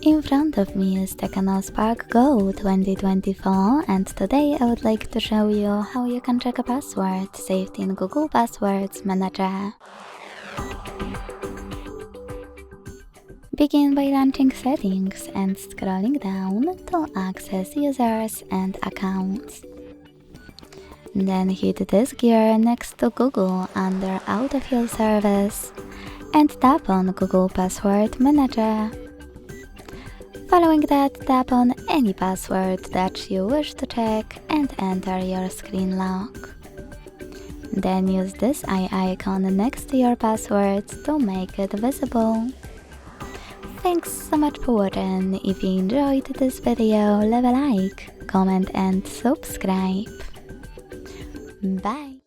In front of me is Tecno Spark Go 2024, and today I would like to show you how you can check a password saved in Google Passwords Manager. Begin by launching Settings and scrolling down to access Users and Accounts. Then hit this gear next to Google under Autofill service and tap on Google Password Manager. Following that, tap on any password that you wish to check and enter your screen lock. Then use this eye icon next to your password to make it visible. Thanks so much for watching. If you enjoyed this video, leave a like, comment and subscribe. Bye!